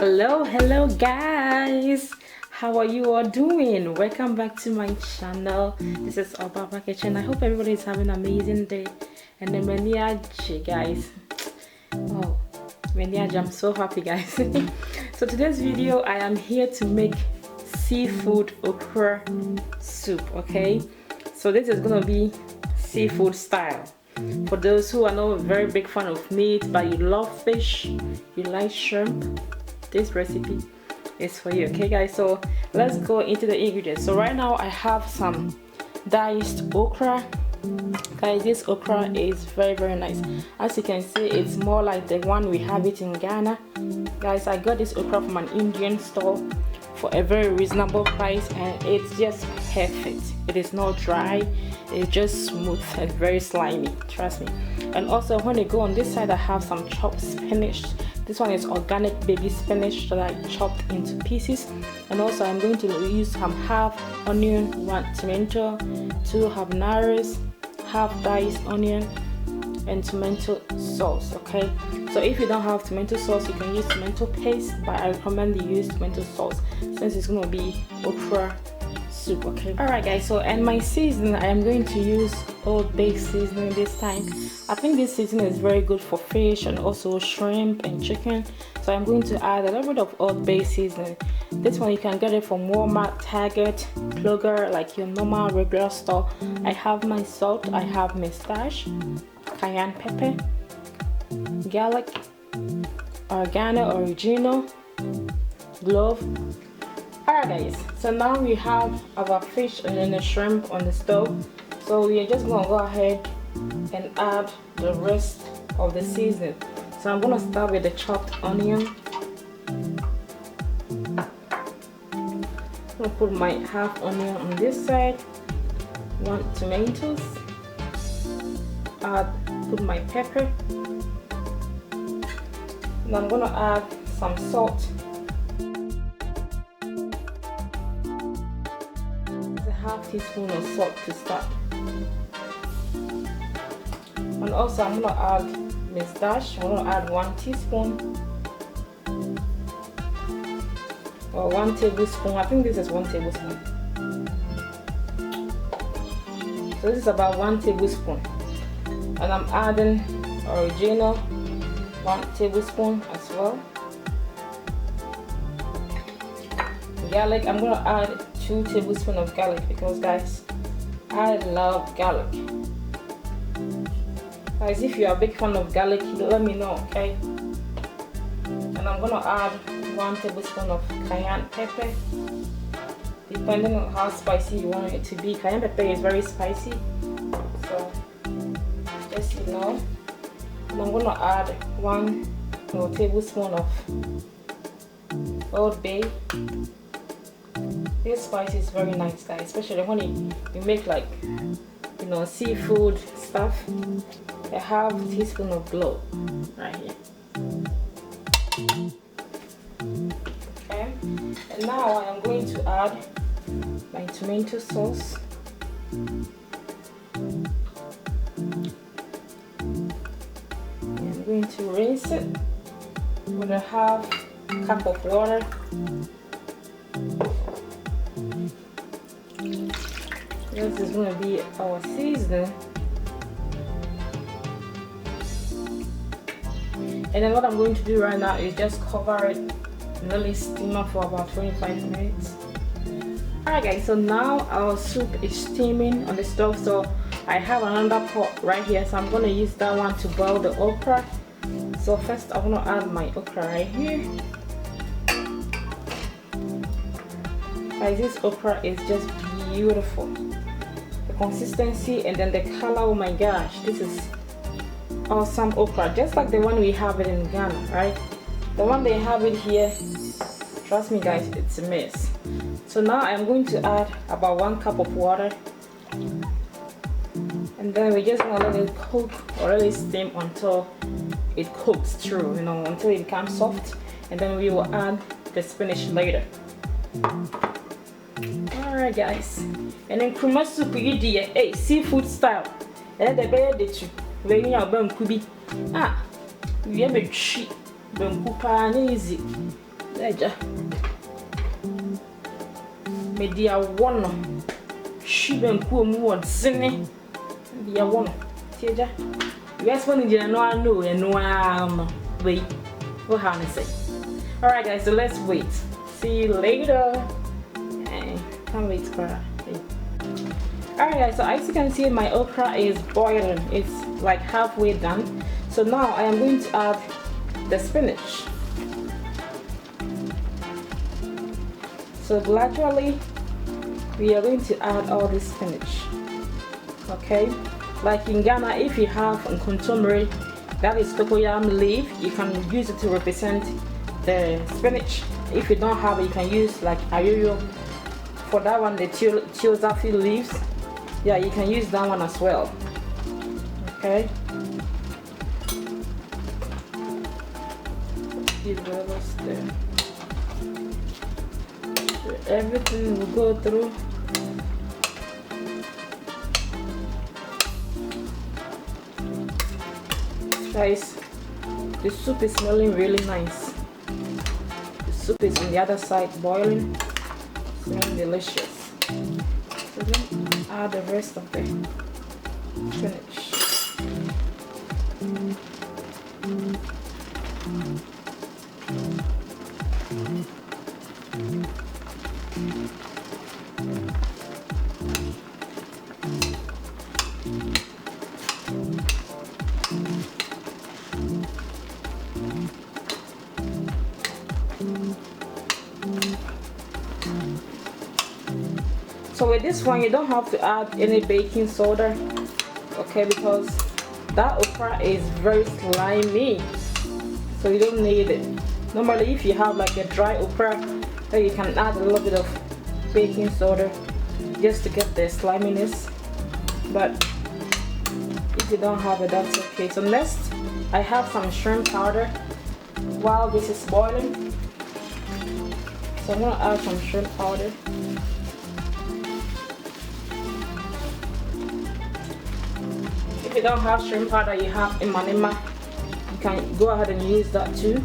Hello guys, how are you all doing? Welcome back to my channel. This is OBAAPA'S kitchen. I hope everybody is having an amazing day. And then guys, oh I'm so happy guys. So today's video I am here to make seafood okra soup. Okay, so this is gonna be seafood style. For those who are not a very big fan of meat but you love fish, you like shrimp, this recipe is for you. Okay guys, so let's go into the ingredients. So right now I have some diced okra. Guys, this okra is very nice. As you can see, it's more like the one we have it in Ghana. Guys, I got this okra from an Indian store for a very reasonable price and it's just perfect. It is not dry, it's just smooth and very slimy, trust me. And also when you go on this side, I have some chopped spinach. This one is organic baby spinach that I chopped into pieces. And also I'm going to use some half onion, 1 tomato, 2 habaneros, half diced onion, and tomato sauce. Okay, so if you don't have tomato sauce, you can use tomato paste, but I recommend you use tomato sauce since it's going to be okra soup. Okay, alright guys, so and my seasoning, I am going to use Old Bay seasoning this time. I think this seasoning is very good for fish and also shrimp and chicken, so I'm going to add a little bit of Old Bay seasoning. This one you can get it from Walmart, Target, Kroger, like your normal regular store. I have my salt, I have mustache, Cayenne pepper, garlic, oregano, clove. Alright guys, so now we have our fish and then the shrimp on the stove. So we are just gonna go ahead and add the rest of the seasoning. So I'm gonna start with the chopped onion. I'm gonna put my half onion on this side, 1 tomatoes. Put my pepper, and I'm gonna add some salt. It's a half teaspoon of salt to start. And also I'm gonna add mustache. I'm gonna add 1 teaspoon or 1 tablespoon. I think this is 1 tablespoon. So this is about 1 tablespoon. And I'm adding oregano, 1 tablespoon as well. Garlic, I'm gonna add 2 tablespoons of garlic because guys, I love garlic. Guys, if you are a big fan of garlic, let me know, okay? And I'm gonna add 1 tablespoon of cayenne pepper, depending on how spicy you want it to be. Cayenne pepper is very spicy, so just you know. And I'm gonna add 1 tablespoon of Old Bay. This spice is very nice guys, especially when you make like, you know, seafood stuff. A half teaspoon of clove right here. Okay, and now I am going to add my tomato sauce. I'm going to rinse it with a half cup of water. This is going to be our seasoning. And then what I'm going to do right now is just cover it and let it steam for about 25 minutes. Alright guys, so now our soup is steaming on the stove. So I have another pot right here, so I'm going to use that one to boil the okra. So first I'm going to add my okra right here. Guys, this okra is just beautiful. The consistency and then the color, oh my gosh, this is awesome okra, just like the one we have it in Ghana, right? The one they have it here, trust me guys, it's a mess. So now I'm going to add about 1 cup of water, and then we just want to let it cook or let it steam until it cooks through, you know, until it becomes soft, and then we will add the spinach later. Alright guys, and then kurma soup you seafood style, and then the bed when you are banku bi we have a tree banku pa na easy Eja. Media one. Shiben kumu one singing. Media one. Eja. Yes, when you know I know and no wait. What how to say? Alright guys, so let's wait. See you later. Hey, can't wait for that. Alright guys, so as you can see my okra is boiling. It's like halfway done. So now I am going to add the spinach. So gradually we are going to add all this spinach. Okay, like in Ghana, if you have nkontomire, that is cocoyam leaf, you can use it to represent the spinach. If you don't have it, you can use like ayoyo. For that one, the teozafi leaves, yeah, you can use that one as well. Okay, give it a little stir. So everything will go through. Guys, the soup is smelling really nice. The soup is on the other side boiling, smelling delicious. So then add the rest of the spinach. So with this one, you don't have to add any baking soda, okay, because that okra is very slimy, so you don't need it. Normally if you have like a dry okra, then you can add a little bit of baking soda just to get the sliminess, but if you don't have it, that's okay. So next I have some shrimp powder while this is boiling. So I'm gonna add some shrimp powder. If you don't have shrimp powder, you have emanema, you can go ahead and use that too.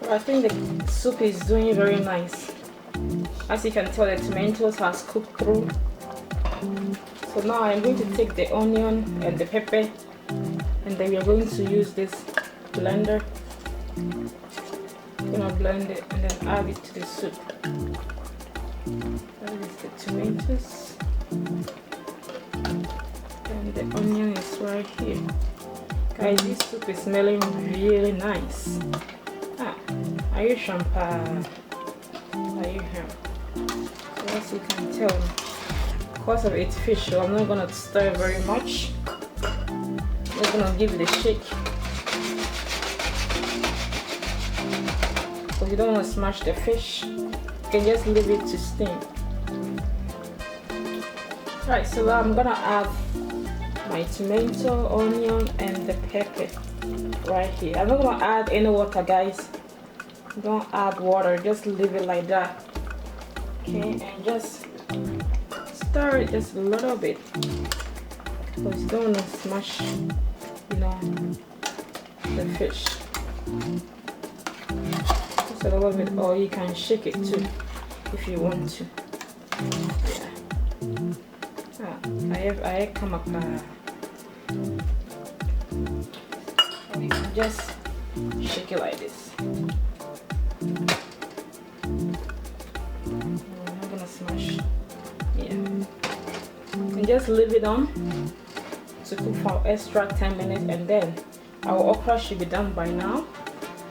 I think the soup is doing very nice. As you can tell, the tomatoes has cooked through. So now I'm going to take the onion and the pepper, and then we are going to use this blender. I'm gonna blend it and then add it to the soup. That is the tomatoes, and the onion is right here. Guys, this soup is smelling really nice. Are you champagne? Are you here? So as you can tell, because of its fish, so I'm not gonna stir very much. I'm just gonna give it a shake. So you don't want to smash the fish, you can just leave it to steam. Right, so I'm gonna add my tomato, onion, and the pepper right here. I'm not gonna add any water, guys. Don't add water, just leave it like that. Okay, and just stir it just a little bit, because you don't want to smash, you know, the fish. Just a little bit, or you can shake it too if you want to. Yeah. I come up. You can just shake it like this. I'm not gonna smash. Yeah. And just leave it on to cook for extra 10 minutes, and then our okra should be done by now.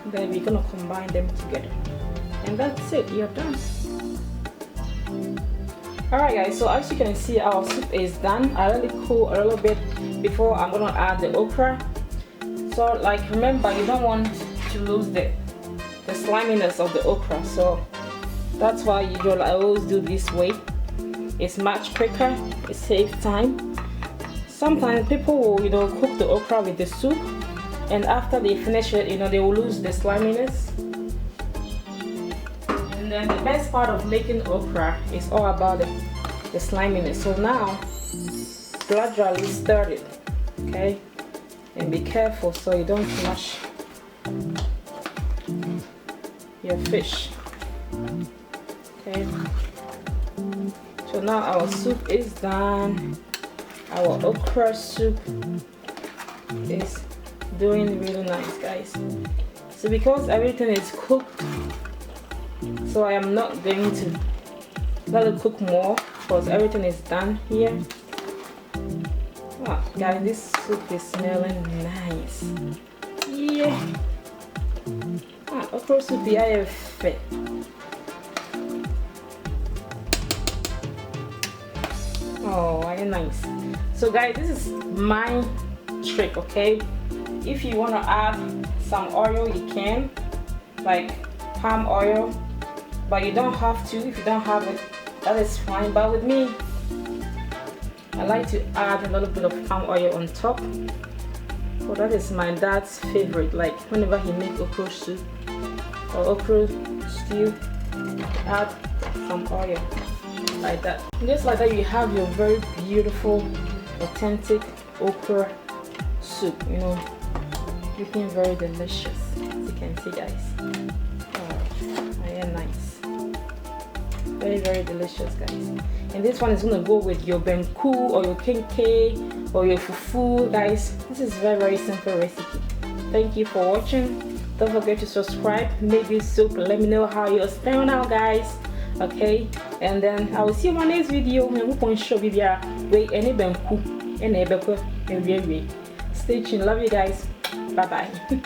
Then we're gonna combine them together, and that's it. You're done. Alright guys, so as you can see, our soup is done. I let it cool a little bit before I'm gonna add the okra. So like, remember, you don't want to lose the sliminess of the okra, so that's why I always do this way. It's much quicker, it saves time. Sometimes people will, cook the okra with the soup, and after they finish it, they will lose the sliminess. And then the best part of making okra is all about the sliminess. So now gradually stir it, okay? And be careful so you don't smash your fish. Okay, so now our soup is done. Our okra soup is doing really nice, guys. So because everything is cooked, so I am not going to let it cook more because everything is done here. Wow, guys, this soup is smelling nice. Yeah. Okra soup I have fit. Oh, very nice. So guys, this is my trick, okay? If you want to add some oil, you can, like palm oil, but you don't have to. If you don't have it, that is fine. But with me, I like to add a little bit of palm oil on top. So that is my dad's favorite. Like whenever he makes okra soup or okra stew, add some oil like that. Just like that, you have your very beautiful, authentic okra soup. You know, looking very delicious, as you can see, guys. Oh, yeah, nice. Very, very delicious, guys. And this one is gonna go with your benku or your kenke or your fufu, guys. This is very, very simple recipe. Thank you for watching. Don't forget to subscribe, make this soup, let me know how you're staying out, guys. Okay, and then I will see you in my next video. Stay tuned. Love you guys. Bye bye.